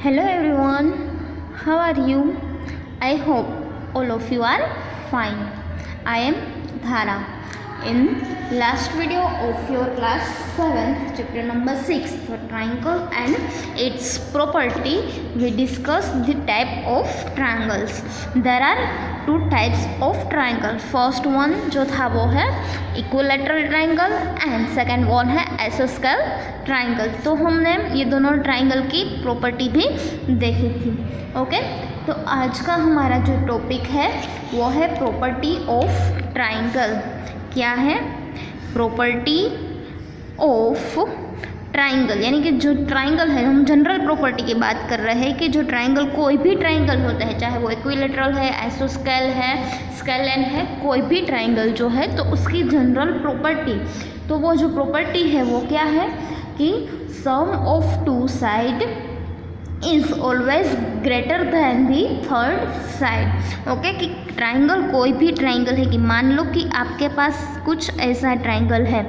Hello everyone, how are you? I hope all of you are fine. I am Dhara. In last video of your class 7, chapter number 6, the triangle and its property, we discussed the type of triangles. There are two types of triangle. First one जो था वो है equilateral triangle and second one है आइसोस्केल triangle. तो हमने ये दोनों triangle की प्रॉपर्टी भी देखी थी. ओके, तो आज का हमारा जो टॉपिक है वो है प्रॉपर्टी ऑफ ट्राइंगल. क्या है? प्रॉपर्टी ऑफ ट्राइंगल, यानी कि जो ट्राइंगल है, हम जनरल प्रॉपर्टी की बात कर रहे हैं कि जो ट्राइंगल, कोई भी ट्राइंगल होता है, चाहे वो इक्विलैटरल है, आइसोस्केल है, स्केलेन है, कोई भी ट्राइंगल जो है तो उसकी जनरल प्रॉपर्टी, तो वो जो प्रॉपर्टी है वो क्या है कि sum of two side is always greater than the third side. Okay, कि ट्राइंगल, कोई भी ट्राइंगल है, कि मान लो कि आपके पास कुछ ऐसा ट्राइंगल है,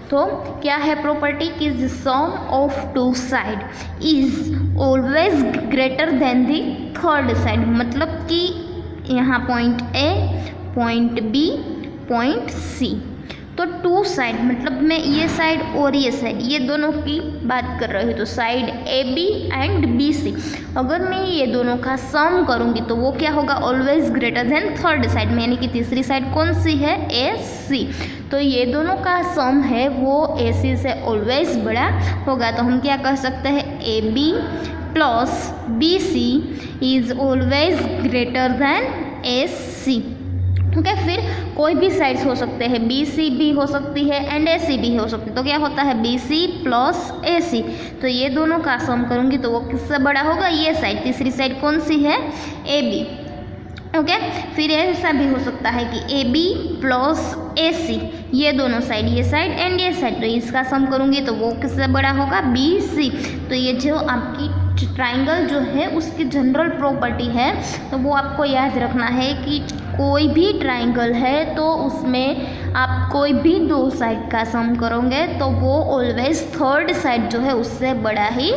तो क्या है प्रॉपर्टी कि the sum of two side is always greater than the third side. मतलब कि यहाँ point A, point B, point C, तो टू साइड मतलब मैं ये साइड और ये साइड, ये दोनों की बात कर रही हूँ. तो side A B and B C, अगर मैं ये दोनों का सम करूँगी तो वो क्या होगा? Always greater then third side में, यानी कि तीसरी साइड कौन सी है? ए सी. तो ये दोनों का सम है वो ए सी से ऑलवेज बड़ा होगा. तो हम क्या कह सकते हैं? A B plus B C is always greater than A C. Okay, फिर कोई भी साइड्स हो सकते हैं, बी सी भी हो सकती है एंड ए सी भी हो सकती है. तो क्या होता है? बी सी प्लस ए सी. तो ये दोनों का सम करूँगी तो वो किससे बड़ा होगा? ये साइड, तीसरी साइड कौन सी है? A B. ओके, फिर ऐसा भी हो सकता है कि ए बी प्लस ए सी, ये दोनों साइड, ये साइड एंड ये साइड, तो इसका सम करूँगी तो वो किससे बड़ा होगा? B C. तो ये जो आपकी ट्राइंगल जो है उसकी जनरल प्रॉपर्टी है, तो वो आपको याद रखना है कि कोई भी ट्राइंगल है तो उसमें आप कोई भी दो साइड का सम करोगे तो वो ऑलवेज थर्ड साइड जो है उससे बड़ा ही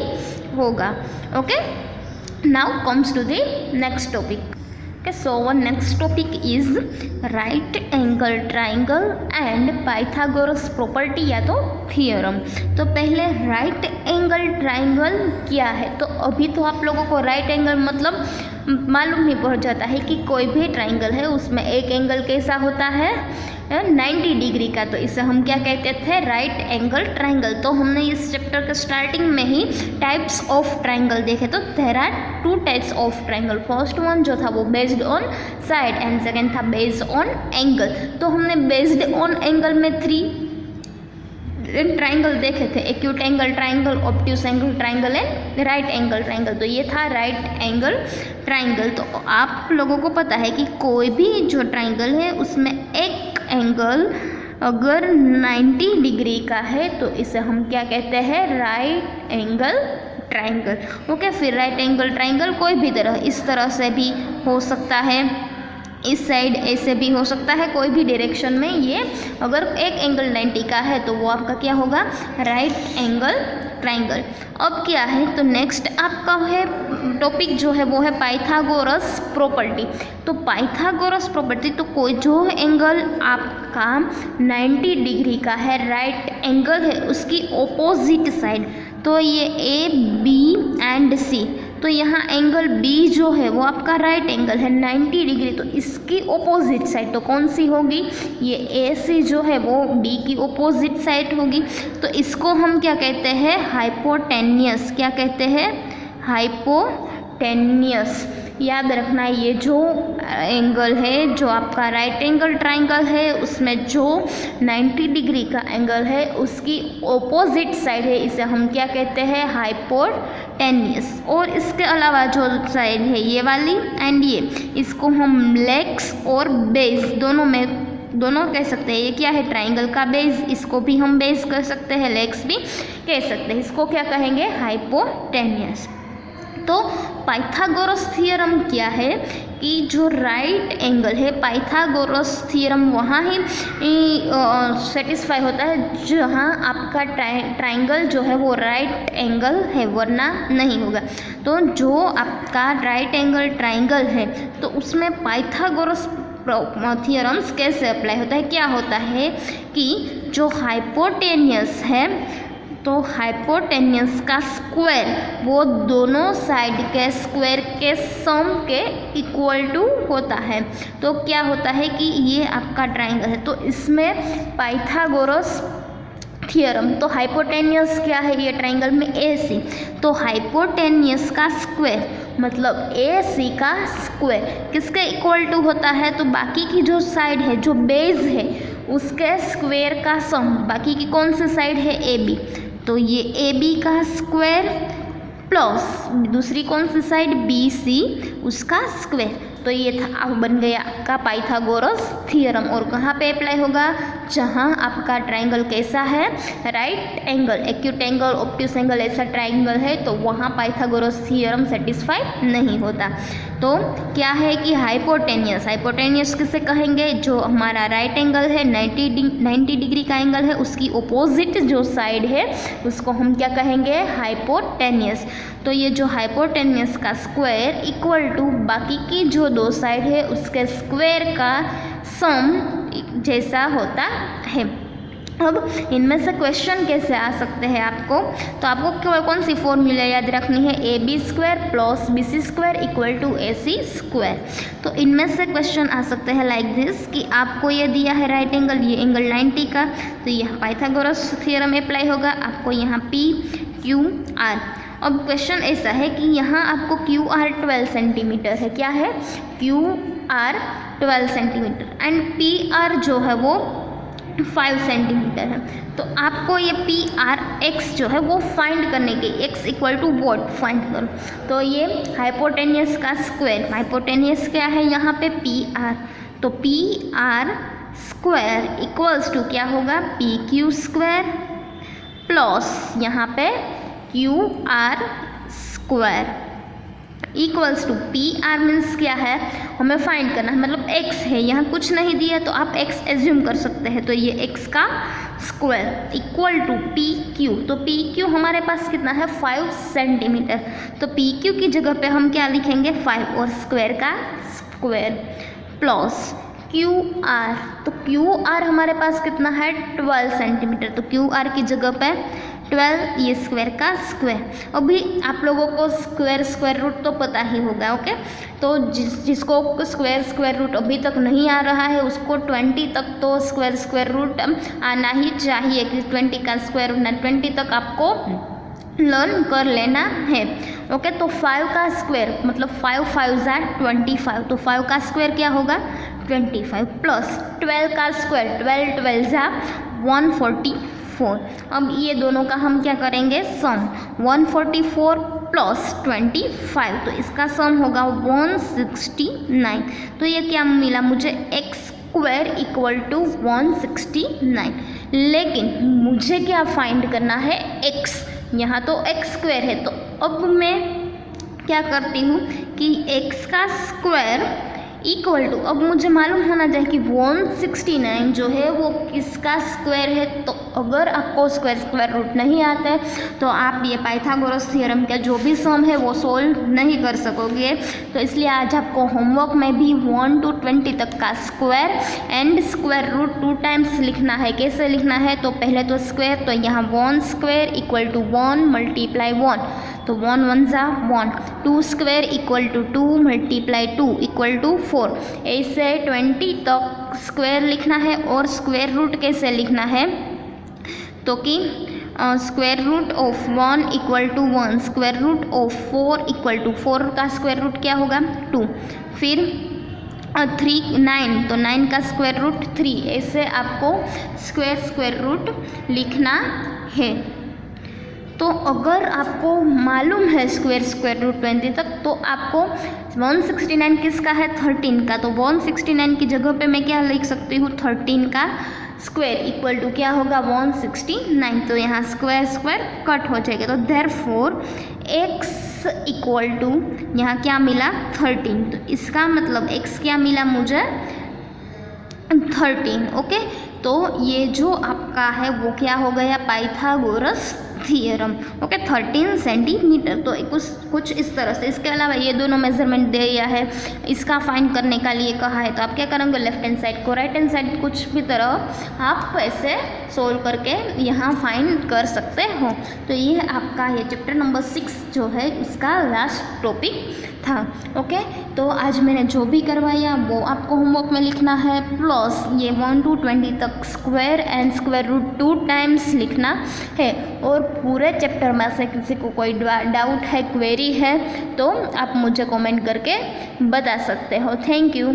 होगा. Okay, now comes to the next topic. Okay, so our next topic is right angle triangle and Pythagoras property या तो theorem. तो पहले right angle triangle क्या है? तो अभी तो आप लोगों को right angle मतलब मालूम नहीं पड़ जाता है कि कोई भी ट्राइंगल है उसमें एक एंगल कैसा होता है? 90 डिग्री का. तो इसे हम क्या कहते थे? Right angle triangle. तो हमने इस चैप्टर के स्टार्टिंग में ही टाइप्स ऑफ ट्राइंगल देखे. तो there are two types of triangle. First one जो था वो based on side and second था बेस्ड ऑन एंगल. तो हमने बेस्ड ऑन एंगल में 3 ट्राइंगल देखे थे, acute angle triangle, obtuse angle triangle and right angle triangle. तो ये था राइट एंगल ट्राइंगल. तो आप लोगों को पता है कि कोई भी जो ट्राइंगल है उसमें एक एंगल अगर 90 डिग्री का है तो इसे हम क्या कहते हैं? Right angle triangle. ओके, फिर राइट एंगल ट्राइंगल कोई भी तरह, इस तरह से भी हो सकता है, इस साइड ऐसे भी हो सकता है, कोई भी डायरेक्शन में. ये अगर एक एंगल 90 का है तो वो आपका क्या होगा? Right angle triangle. अब क्या है? तो नेक्स्ट आपका है टॉपिक जो है वो है पाइथागोरस प्रॉपर्टी. तो पाइथागोरस प्रॉपर्टी, तो कोई जो एंगल आपका 90 डिग्री का है, राइट एंगल है, उसकी ऑपोजिट साइड, तो ये ए बी एंड सी, तो यहाँ एंगल बी जो है वो आपका राइट एंगल है 90 डिग्री, तो इसकी ऑपोजिट साइड तो कौन सी होगी? ये ए सी जो है वो बी की ऑपोजिट साइड होगी. तो इसको हम क्या कहते हैं? हाइपोटेन्यूस. क्या कहते हैं? हाइपोटेन्यूस. याद रखना, ये जो एंगल है, जो आपका राइट एंगल ट्राइंगल है, उसमें जो 90 डिग्री का एंगल है उसकी ऑपोजिट साइड है, इसे हम क्या कहते हैं? हाइपोटेन्यूस. और इसके अलावा जो साइड है ये वाली एंड ये, इसको हम लेग्स और बेस दोनों कह सकते हैं. ये क्या है? ट्राइंगल का बेस, इसको भी हम बेस कह सकते हैं, लेग्स भी कह सकते हैं. इसको क्या कहेंगे? हाइपोटेन्यूस. तो पाइथागोरस थ्योरम क्या है कि जो राइट एंगल है, पाइथागोरस थ्योरम वहाँ ही सेटिस्फाई होता है जहाँ आपका ट्राइंगल जो है वो राइट एंगल है, वरना नहीं होगा। तो जो आपका राइट एंगल ट्राइंगल है तो उसमें पाइथागोरस थ्योरम्स कैसे अप्लाई होता है, क्या होता है कि जो हाइपोटेनियस है तो हाइपोटेनियस का स्क्वायर वो दोनों साइड के स्क्वायर के सम के इक्वल टू होता है। तो क्या होता है कि ये आपका ट्राइंगल है तो इसमें पाइथागोरस थ्योरम, तो हाइपोटेनियस क्या है ये ट्राइंगल में AC, तो हाइपोटेनियस का स्क्वायर मतलब AC का स्क्वायर किसके इक्वल टू होता है, तो बाकी की जो साइड है, जो बेस है उसके स्क्वायर का सम, बाकी की कौन सी साइड है AB, तो ये AB का स्क्वायर प्लस दूसरी कौन सी साइड BC उसका स्क्वायर। तो ये था बन गया आपका पाइथागोरस थ्योरम। और कहाँ पे अप्लाई होगा, जहाँ आपका ट्राइंगल कैसा है, right angle, acute angle, obtuse angle ऐसा ट्राइंगल है तो वहाँ पाइथागोरस थ्योरम सेटिस्फाई नहीं होता। तो क्या है कि हाइपोटेनियस, हाइपोटेनियस किसे कहेंगे, जो हमारा राइट एंगल है 90 डिग्री का एंगल है उसकी ओपोजिट जो साइड है उसको हम क्या कहेंगे, हाइपोटेनियस। तो ये जो हाइपोटेनियस का स्क्वायर इक्वल टू बाकी की जो दो साइड है उसके स्क्वायर का सम जैसा होता है। अब इनमें से क्वेश्चन कैसे आ सकते हैं आपको, तो आपको कौन सी फॉर्मूला याद रखनी है, AB square plus BC square equal to AC square. तो इनमें से क्वेश्चन आ सकते हैं लाइक दिस कि आपको ये दिया है राइट एंगल, ये एंगल 90 का, तो यहाँ पाइथागोरस थ्योरम अप्लाई होगा, आपको यहाँ PQR। अब क्वेश्चन ऐसा है कि यहाँ आपको QR 12 सेंटीमीटर है, क्या है QR 12 सेंटीमीटर एंड PR जो है वो 5 सेंटीमीटर है। तो आपको ये PRX जो है वो फाइंड करने के, x equal to what find करो, तो ये हाइपोटेनियस का स्क्वायर, हाइपोटेनियस क्या है यहाँ पे PR, तो PR स्क्वायर इक्वल्स टू क्या होगा PQ स्क्वायर प्लस यहाँ पे QR square equals to PR means क्या है, हमें फाइंड करना है, मतलब x है, यहाँ कुछ नहीं दिया तो आप x एज्यूम कर सकते हैं, तो ये x का स्क्वायर इक्वल टू PQ, तो PQ हमारे पास कितना है 5 सेंटीमीटर, तो PQ की जगह पे हम क्या लिखेंगे 5 और स्क्वायर का स्क्वायर प्लस QR, तो QR हमारे पास कितना है 12 सेंटीमीटर, तो QR की जगह पे 12 ये स्क्वायर का स्क्वायर। अभी आप लोगों को स्क्वायर रूट तो पता ही होगा, ओके। तो जिसको स्क्वायर रूट अभी तक नहीं आ रहा है उसको 20 तक तो स्क्वायर रूट आना ही चाहिए कि 20 का स्क्वायर रूट 20 तक आपको लर्न कर लेना है, ओके। तो 5 का स्क्वायर मतलब 5 5 25, तो 5 का स्क्वायर क्या होगा 25 प्लस 12 का स्क्वायर 12 12 144। अब ये दोनों का हम क्या करेंगे सम, 144 प्लस 25, तो इसका सम होगा 169। तो ये क्या मिला मुझे x स्क्वायर इक्वल टू 169, लेकिन मुझे क्या फाइंड करना है x, यहाँ तो x स्क्वायर है, तो अब मैं क्या करती हूँ कि x का स्क्वायर इक्वल टू, अब मुझे मालूम होना चाहिए कि 169 जो है वो किसका स्क्वायर है। तो अगर आपको स्क्वायर रूट नहीं आता है तो आप ये पाइथागोरस थ्योरम का जो भी सम है वो सोल्व नहीं कर सकोगे। तो इसलिए आज आपको होमवर्क में भी 1 to 20 तक का square and square root 2 times लिखना है। कैसे लिखना है, तो पहले तो स्क्वायर, तो यहाँ 1 स्क्वायर इक्वल टू 1 मल्टीप्लाई 1, तो 1 1 जा 1, 2 square equal to 2 multiply 2 equal to 4। ऐसे 20 तक स्क्वायर लिखना है। और स्क्वायर रूट कैसे लिखना है, तो कि square root of 1 equal to 1, square root of 4 equal to 4 का स्क्वायर रूट क्या होगा 2, फिर 3 9, तो 9 का स्क्वायर रूट 3। ऐसे आपको स्क्वायर रूट लिखना है। तो अगर आपको मालूम है स्क्वायर रूट 20 तक, तो आपको 169 किसका है 13 का, तो 169 की जगह पे मैं क्या लिख सकती हूँ 13 का स्क्वायर इक्वल टू क्या होगा 169। तो यहाँ स्क्वायर कट हो जाएगा। तो देयरफॉर x इक्वल टू यहाँ क्या मिला 13, तो इसका मतलब x क्या मिला मुझे 13। ओके, तो ये जो आपका है वो क्या हो गया पाइथागोरस थ्योरम। ओके, 13 सेंटीमीटर, तो कुछ इस तरह से। इसके अलावा ये दोनों मेजरमेंट दिया है, इसका फाइंड करने का लिए कहा है, तो आप क्या करेंगे लेफ्ट हैंड साइड को राइट हैंड साइड कुछ भी तरह आप ऐसे सोल्व करके यहाँ फाइंड कर सकते हो। तो ये आपका ये चैप्टर नंबर 6 जो है इसका लास्ट टॉपिक था। ओके, तो आज मैंने जो भी करवाया वो आपको होमवर्क में लिखना है, प्लस ये 1 to 20 तक square and square root 2 times लिखना है। और पूरे चैप्टर में से किसी को कोई डाउट है, क्वेरी है, तो आप मुझे कमेंट करके बता सकते हो। Thank you.